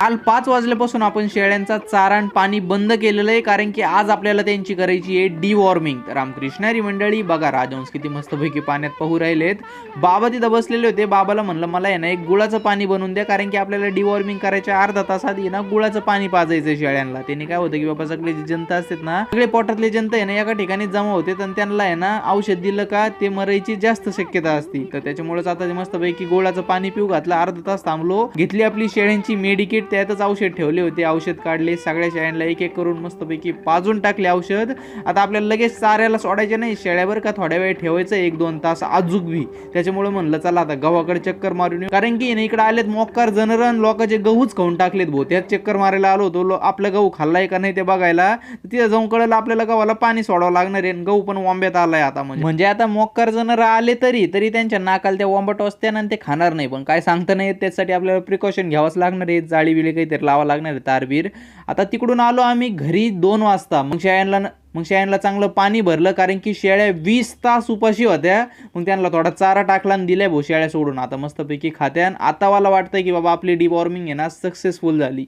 काल 5 वाजल्यापासून आपण शेळ्यांचा चारा आणि पाणी बंद केलेलं आहे, कारण की आज आपल्याला त्यांची करायची आहे डिवॉर्मिंग. तर रामकृष्णारी मंडळी बघा, राजहंस किती मस्तपैकी पाण्यात पाहू राहिलेत. बाबा तिथं बसलेले होते. बाबाला म्हणलं मला आहे ना एक गुळाचं पाणी बनवून द्या, कारण की आपल्याला डिवॉर्मिंग करायच्या अर्धा तास आधी ना गुळाचं पाणी पाजायचं शेळ्यांना. त्यांनी काय होतं की बाबा सगळे जी जनता असतात ना, सगळे पोटातले जनता आहे ना एका ठिकाणी जमा होते आणि त्यांना आहे ना औषध दिलं का ते मरायची जास्त शक्यता असते. तर त्याच्यामुळेच आता ते मस्तपैकी गुळाचं पाणी पिऊ घातलं. अर्धा तास थांबलो, घेतली आपली शेळ्यांची मेडिकेट, त्यातच औषध ठेवले होते. औषध काढले, सगळ्या शेळ्यांना एक एक करून मस्तपैकी पाजून टाकले औषध. आता आपल्याला लगेच चाऱ्याला सोडायचे नाही शेळ्यावर, का थोड्या वेळ ठेवायचं 1-2 तास अजूक बी. त्याच्यामुळे म्हणलं चला आता गव्हाकडे चक्कर मारून येऊ, कारण की इकडे आलेत मोक्कार जनरन लोकांचे गहूच खाऊन टाकलेत भाऊ. त्यात चक्कर मारायला आलो होतो, आपला गहू खाल्लाय का नाही ते बघायला. तिथे जाऊन कळलं आपल्याला गव्हाला पाणी सोडावं लागणार आहे. गहू पण वंब्यात आलाय आता. म्हणजे आता मोक्कार जनर आले तरी त्यांच्या नाकाला त्या वंबट असते ना, ते खाणार नाही. पण काय सांगता नाही, त्यासाठी आपल्याला प्रिकॉशन घ्यावंच लागणार आहे. जाळी बिळी काहीतरी लावा लागणार आहे, तारबीर. आता तिकडून आलो आम्ही घरी 2 वाजता. मग शेळ्यांना चांगलं पाणी भरलं, कारण की शेळ्या 20 तास उपाशी होत्या. मग त्यांना थोडा चारा टाकला आणि दिलाय भाऊ शेळ्या सोडून. आता मस्तपैकी खात्यान. आता मला वाटतंय की बाबा आपली डिवॉर्मिंग आहे ना सक्सेसफुल झाली.